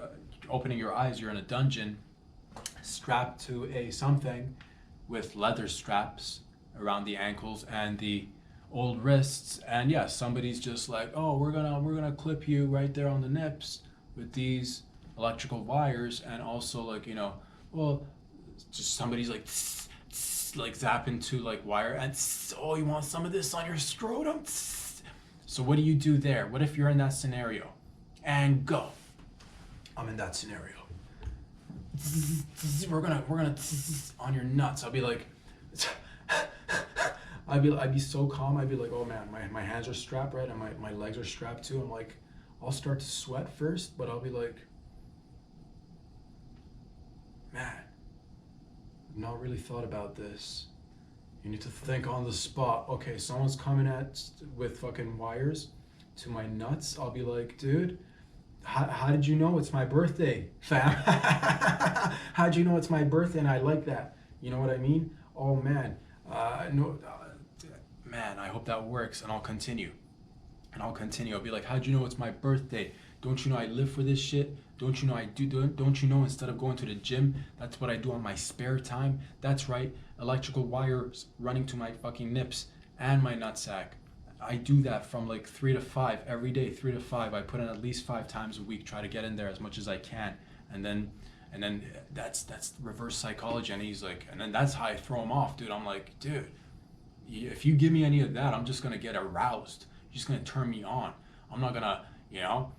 opening your eyes, you're in a dungeon, strapped to a something with leather straps around the ankles and the old wrists. And yeah, somebody's just like, oh, we're gonna clip you right there on the nips with these electrical wires, and also, like, you know, well, just somebody's like tss, tss, like zapping to like wire, and tss, oh, you want some of this on your scrotum? Tss. So what do you do there? What if you're in that scenario? And go. I'm in that scenario. Tss, tss, we're gonna tss, on your nuts. I'll be like, I'd be so calm. I'd be like, oh man, my hands are strapped, right, and my legs are strapped too. I'm like, I'll start to sweat first, but I'll be like, man, I've not really thought about this. You need to think on the spot. Okay, someone's coming with fucking wires to my nuts. I'll be like, dude, how did you know it's my birthday, fam? How'd you know it's my birthday and I like that? You know what I mean? Oh man, no, man, I hope that works, and I'll continue. I'll be like, how'd you know it's my birthday? Don't you know I live for this shit? Don't you know I do? Don't you know instead of going to the gym, that's what I do on my spare time? That's right, electrical wires running to my fucking nips and my nutsack. I do that from like 3 to 5 every day, 3 to 5. I put in at least 5 times a week, try to get in there as much as I can, and then that's reverse psychology. And he's like, and then that's how I throw him off, dude. I'm like, dude, if you give me any of that, I'm just gonna get aroused. You're just gonna turn me on. I'm not gonna, you know.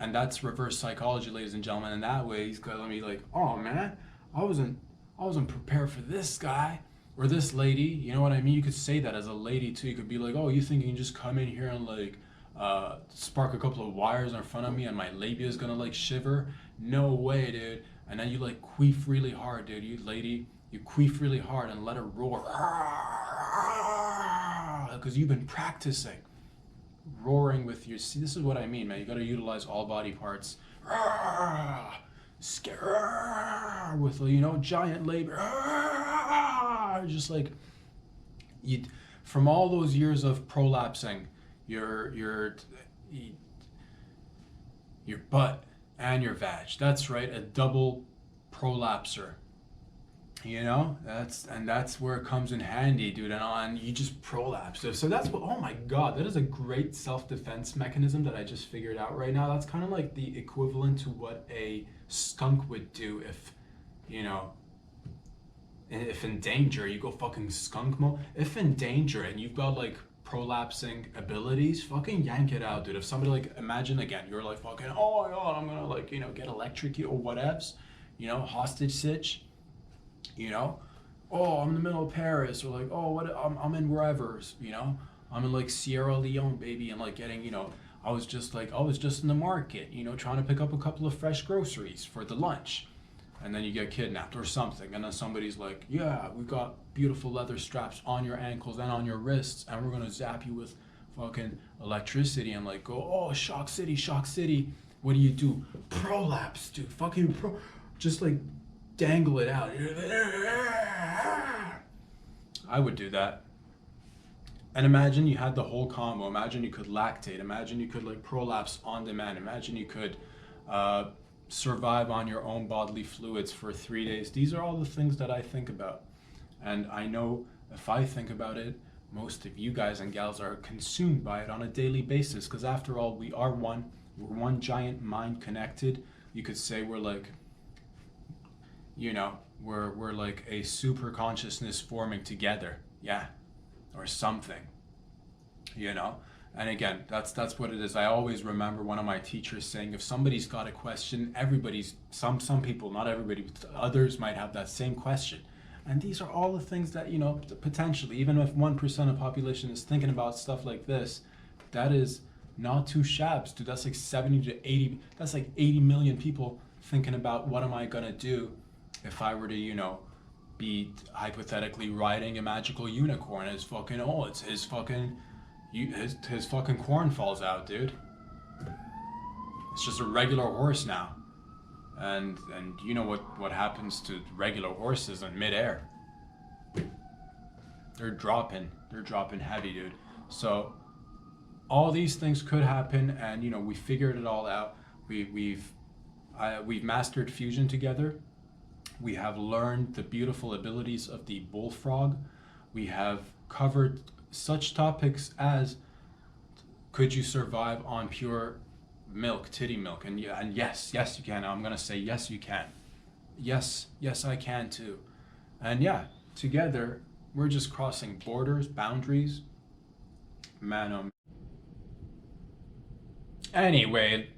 And that's reverse psychology, ladies and gentlemen. And that way, he's gonna be like, oh man, I wasn't prepared for this guy or this lady. You know what I mean? You could say that as a lady too. You could be like, oh, you think you can just come in here and like spark a couple of wires in front of me and my labia is gonna like shiver? No way, dude. And then you like queef really hard, dude. You lady, you queef really hard and let it roar, because you've been practicing roaring with your, see, this is what I mean, man. You got to utilize all body parts. Scare with, you know, giant labor. Just like you, from all those years of prolapsing your butt and your vag. That's right, a double prolapser. You know, that's where it comes in handy, dude. And you just prolapse. So that's what, oh my God, that is a great self-defense mechanism that I just figured out right now. That's kind of like the equivalent to what a skunk would do if, you know, if in danger, you go fucking skunk mode. If in danger and you've got like prolapsing abilities, fucking yank it out, dude. If somebody, like, imagine again, you're like fucking, oh my God, I'm gonna, like, you know, get electrocuted or whatevs, you know, hostage sitch. You know, oh, I'm in the middle of Paris, or like, oh, what, I'm in wherever, you know, I'm in like Sierra Leone, baby, and like getting, you know, I was just in the market, you know, trying to pick up a couple of fresh groceries for the lunch, and then you get kidnapped or something, and then somebody's like, yeah, we've got beautiful leather straps on your ankles and on your wrists, and we're gonna zap you with fucking electricity, and like go, oh, shock city, shock city. What do? Prolapse, dude, fucking just like dangle it out. I would do that. And imagine you had the whole combo. Imagine you could lactate. Imagine you could like prolapse on demand. Imagine you could uh, survive on your own bodily fluids for 3 days. These are all the things that I think about. And I know if I think about it, most of you guys and gals are consumed by it on a daily basis. Because after all, we are one. We're one giant mind connected. You could say we're like, we're like a super consciousness forming together. Yeah. Or something, and again, that's what it is. I always remember one of my teachers saying, if somebody's got a question, some people, not everybody, but others might have that same question. And these are all the things that, potentially, even if 1% of population is thinking about stuff like this, that is not two shabs, dude. That's like 70 to 80, that's like 80 million people thinking about, what am I gonna do if I were to, be hypothetically riding a magical unicorn. It's his fucking corn falls out, dude. It's just a regular horse now. And you know what happens to regular horses in midair? They're dropping heavy, dude. So all these things could happen, and we figured it all out. We've mastered fusion together. We have learned the beautiful abilities of the bullfrog. We have covered such topics as, could you survive on pure milk, titty milk? And yes, you can. I'm gonna say yes, you can. Yes, I can too. And yeah, together we're just crossing borders, boundaries. Man, Anyway,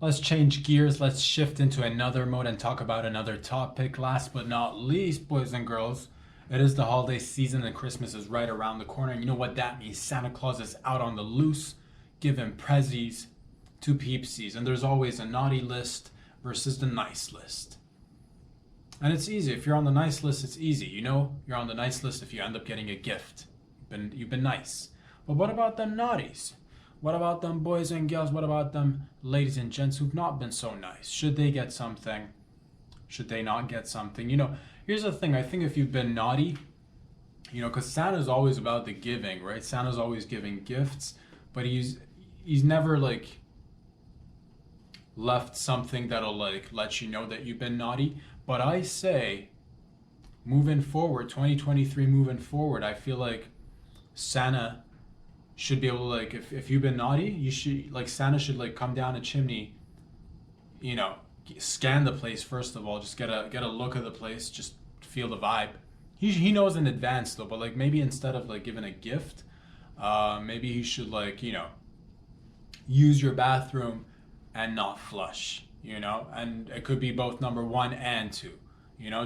let's change gears. Let's shift into another mode and talk about another topic. Last but not least, boys and girls, it is the holiday season and Christmas is right around the corner. And you know what that means? Santa Claus is out on the loose, giving prezzies to peepsies. And there's always a naughty list versus the nice list. And it's easy. If you're on the nice list, it's easy. You're on the nice list if you end up getting a gift. You've been nice. But what about them naughties? What about them boys and girls? What about them ladies and gents who've not been so nice? Should they get something? Should they not get something? Here's the thing. I think if you've been naughty, because Santa's always about the giving, right? Santa's always giving gifts, but he's never like left something that'll like let you know that you've been naughty. But I say, moving forward, 2023 moving forward, I feel like Santa should be able to, like, if you've been naughty, you should, like, Santa should like come down a chimney, scan the place first of all, just get a look of the place, just feel the vibe. He knows in advance though, but like maybe instead of like giving a gift, maybe he should like, use your bathroom and not flush, and it could be both number 1 and 2,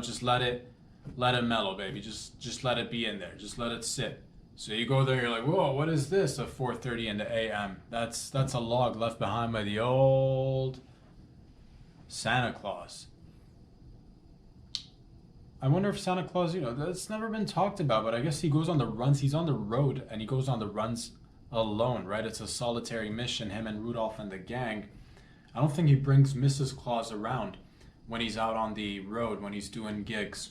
just let it mellow, baby. Just let it be in there. Just let it sit. So you go there, you're like, whoa, what is this at 4:30 in the a.m.? That's a log left behind by the old Santa Claus. I wonder if Santa Claus, that's never been talked about, but I guess he goes on the runs. He's on the road and he goes on the runs alone, right? It's a solitary mission, him and Rudolph and the gang. I don't think he brings Mrs. Claus around when he's out on the road, when he's doing gigs.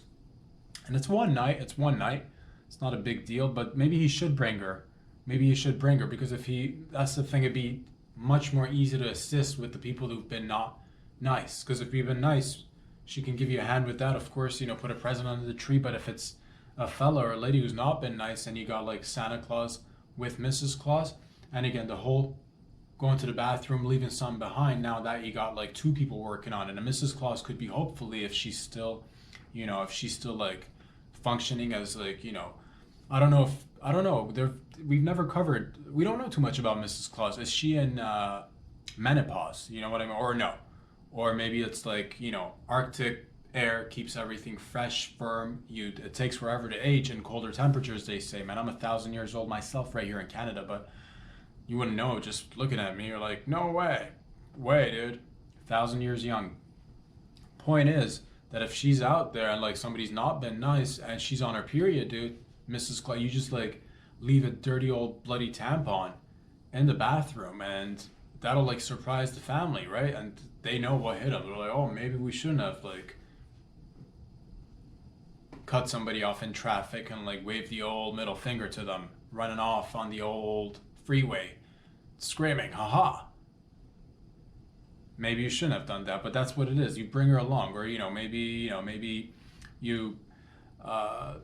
And it's one night. It's not a big deal, but maybe he should bring her. Because that's the thing, it'd be much more easy to assist with the people who've been not nice. Because if you've been nice, she can give you a hand with that. Of course, put a present under the tree. But if it's a fella or a lady who's not been nice and you got like Santa Claus with Mrs. Claus, and again, the whole going to the bathroom, leaving something behind, now that you got like 2 people working on it. And Mrs. Claus could be, hopefully, if she's still like functioning as like, I don't know. We don't know too much about Mrs. Claus. Is she in menopause? You know what I mean? Or no. Or maybe it's like, Arctic air keeps everything fresh, firm. It takes forever to age in colder temperatures, they say. Man, I'm 1,000 years old myself right here in Canada, but you wouldn't know just looking at me. You're like, no way. Dude. 1,000 years young. Point is that if she's out there and like somebody's not been nice and she's on her period, dude, Mrs. Claus, you just like leave a dirty old bloody tampon in the bathroom and that'll like surprise the family, right? And they know what hit them. They're like, oh, maybe we shouldn't have like cut somebody off in traffic and like wave the old middle finger to them running off on the old freeway, screaming, haha. Maybe you shouldn't have done that, but that's what it is. You bring her along, or maybe you uh,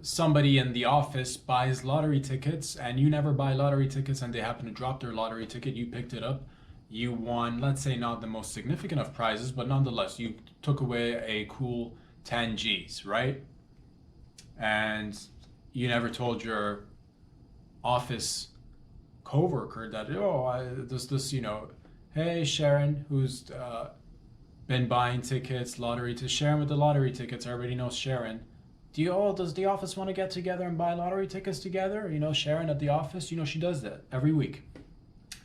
somebody in the office buys lottery tickets and you never buy lottery tickets, and they happen to drop their lottery ticket. You picked it up, you won, let's say not the most significant of prizes, but nonetheless you took away a cool 10 G's, right? And you never told your office coworker that, hey Sharon, who's been buying tickets, lottery to Sharon with the lottery tickets. Everybody knows Sharon. Does the office want to get together and buy lottery tickets together? Sharon at the office, she does that every week.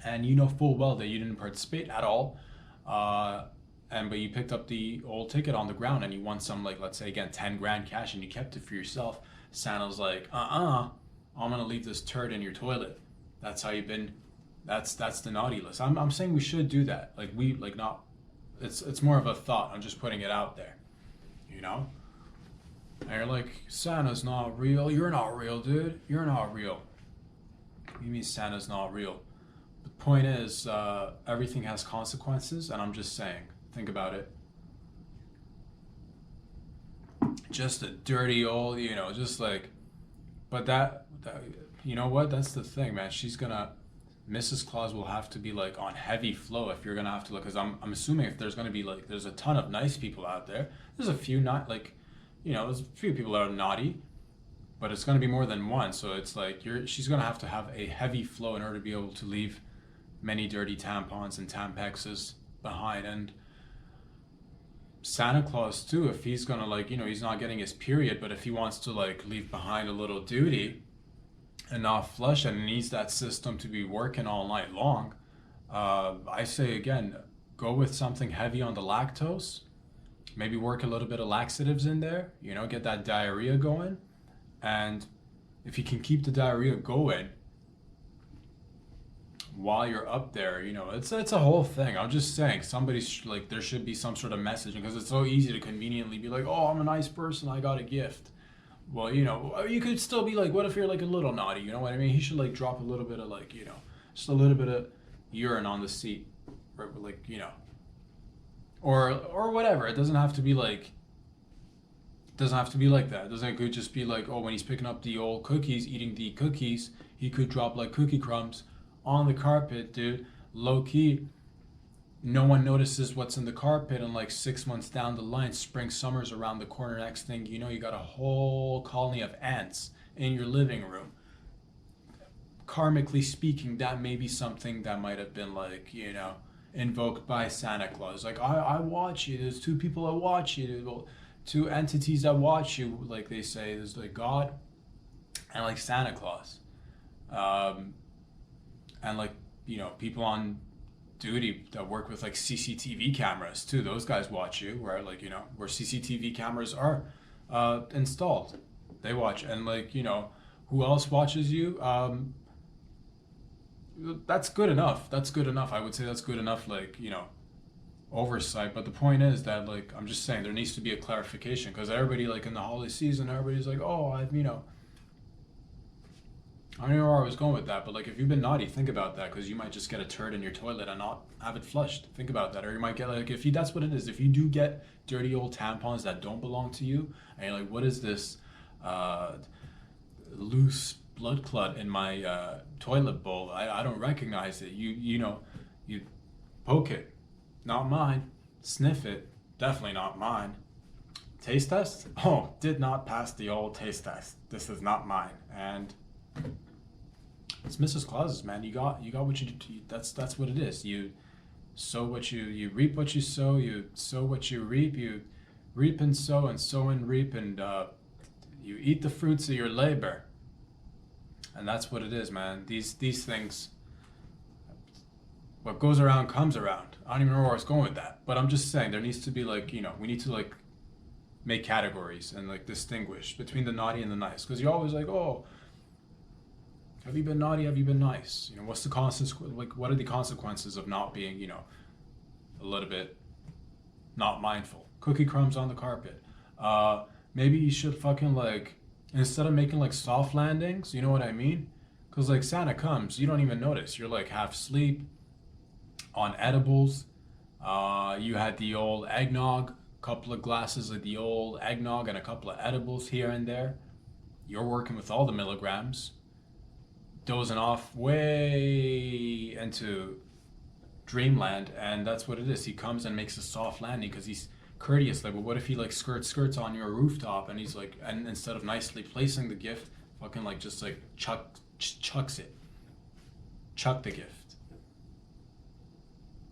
And you know full well that you didn't participate at all. But you picked up the old ticket on the ground and you won some, like, let's say again, 10 grand cash, and you kept it for yourself. Santa's like, I'm gonna leave this turd in your toilet. That's how you've been. That's the naughty list. I'm saying we should do that. It's more of a thought. I'm just putting it out there. And you're like, Santa's not real. You're not real, dude. You're not real. What do you mean Santa's not real? The point is, everything has consequences, and I'm just saying, think about it. Just a dirty old, but that you know what? That's the thing, man. Mrs. Claus will have to be like on heavy flow if you're gonna have to look, because I'm assuming if there's gonna be there's a ton of nice people out there. There's a few not there's a few people that are naughty, but it's gonna be more than one. So it's like she's gonna have to have a heavy flow in order to be able to leave many dirty tampons and Tampexes behind. And Santa Claus too, if he's gonna he's not getting his period, but if he wants to leave behind a little duty and not flush and needs that system to be working all night long, I say again, go with something heavy on the lactose. Maybe work a little bit of laxatives in there, get that diarrhea going. And if you can keep the diarrhea going while you're up there, it's a whole thing. I'm just saying, there should be some sort of message, because it's so easy to conveniently be like, oh, I'm a nice person, I got a gift. Well, you could still be like, what if you're a little naughty? You know what I mean? He should drop a little bit of just a little bit of urine on the seat, or whatever. It doesn't have to be like that. It could just be when he's picking up the old cookies, eating the cookies, he could drop cookie crumbs on the carpet, dude. Low key, no one notices what's in the carpet, and 6 months down the line, spring, summer's around the corner. Next thing you know, you got a whole colony of ants in your living room. Karmically speaking, that may be something that might have been invoked by Santa Claus. I watch you. There's two people that watch you. Two entities that watch you. They say, there's God and Santa Claus. And people on duty that work with CCTV cameras too. Those guys watch you, where where CCTV cameras are installed. They watch. And who else watches you? That's good enough. I would say that's good enough, oversight. But the point is that I'm just saying there needs to be a clarification, because everybody in the holiday season, everybody's oh, I don't know where I was going with that, but if you've been naughty, think about that, because you might just get a turd in your toilet and not have it flushed. Think about that. Or you might get that's what it is. If you do get dirty old tampons that don't belong to you, and you're what is this loose blood clot in my toilet bowl? I don't recognize it. You poke it. Not mine. Sniff it. Definitely not mine. Taste test? Oh, did not pass the old taste test. This is not mine. And it's Mrs. Claus's, man. You got what you do. That's what it is. You sow what you reap what you sow. You sow what you reap. You reap and sow and reap, and you eat the fruits of your labor. And that's what it is, man. These things, what goes around comes around. I don't even know where I was going with that, but I'm just saying there needs to be we need to make categories and distinguish between the naughty and the nice, because you're always oh, have you been naughty? Have you been nice? What's the what are the consequences of not being, a little bit not mindful? Cookie crumbs on the carpet. Maybe you should fucking instead of making like soft landings, you know what I mean? Because like Santa comes, you don't even notice. You're like half asleep on edibles. You had the old eggnog, couple of glasses of the old eggnog, and a couple of edibles here and there. You're working with all the milligrams, dozing off way into dreamland, and that's what it is. He comes and makes a soft landing because he's courteous. Like, but what if he like skirts on your rooftop and he's like, and instead of nicely placing the gift, fucking like just like chucks it, chuck the gift.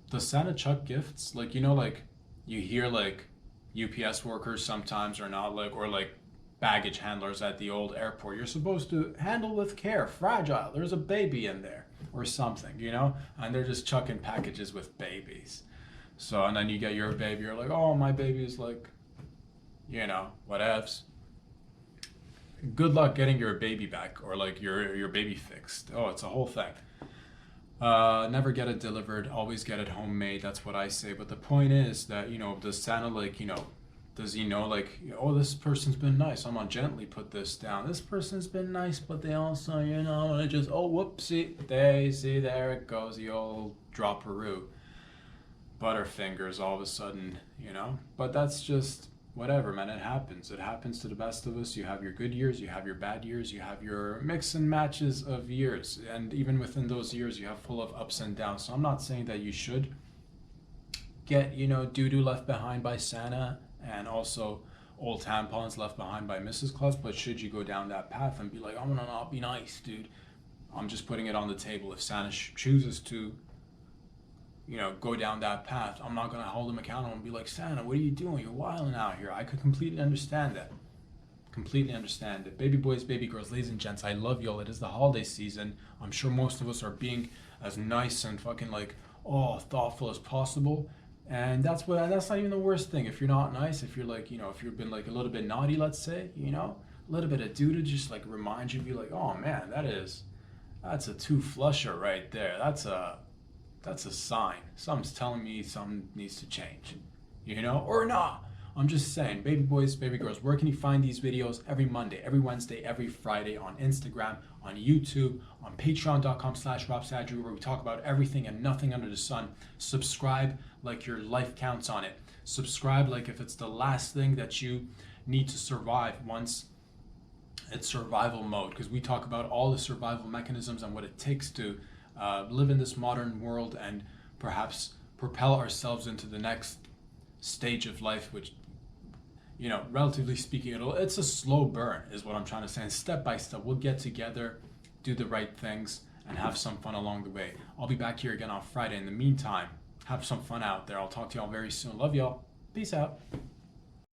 Does Santa chuck gifts? Like, you know, like you hear like UPS workers sometimes are not like, or like baggage handlers at the old airport. You're supposed to handle with care, fragile. There's a baby in there or something, you know? And they're just chucking packages with babies. So, and then you get your baby, you're like, oh, my baby's like, you know, whatevs. Good luck getting your baby back or like your baby fixed. Oh, it's a whole thing. Never get it delivered, always get it homemade. That's what I say. But the point is that, you know, does Santa like, you know, does he know like, oh, this person's been nice, I'm gonna gently put this down. This person's been nice, but they also, you know, and it just, oh, whoopsie, daisy, there it goes, the old dropperoo. Butterfingers all of a sudden, you know? But that's just whatever, man. It happens. It happens to the best of us. You have your good years, you have your bad years, you have your mix and matches of years. And even within those years, you have full of ups and downs. So I'm not saying that you should get, you know, doo-doo left behind by Santa and also old tampons left behind by Mrs. Claus, but should you go down that path and be like, I'm gonna not be nice, dude. I'm just putting it on the table. If Santa chooses to, you know, go down that path, I'm not gonna hold him accountable and be like, Santa, what are you doing? You're wilding out here. I could completely understand that. Completely understand it. Baby boys, baby girls, ladies and gents, I love y'all. It is the holiday season. I'm sure most of us are being as nice and fucking like, oh, thoughtful as possible. And that's not even the worst thing. If you're not nice, if you're like, you know, if you've been like a little bit naughty, let's say, you know, a little bit of doo-doo just like remind you, be like, oh man, that's a two flusher right there. That's a sign. Something's telling me something needs to change, you know, or not. I'm just saying, baby boys, baby girls, where can you find these videos? Every Monday, every Wednesday, every Friday on Instagram, on YouTube, on patreon.com/RobSadru, where we talk about everything and nothing under the sun. Subscribe like your life counts on it. Subscribe like if it's the last thing that you need to survive once it's survival mode, because we talk about all the survival mechanisms and what it takes to live in this modern world and perhaps propel ourselves into the next stage of life, which, you know, relatively speaking, it's a slow burn is what I'm trying to say. And step by step, we'll get together, do the right things, and have some fun along the way. I'll be back here again on Friday. In the meantime, have some fun out there. I'll talk to y'all very soon. Love y'all. Peace out.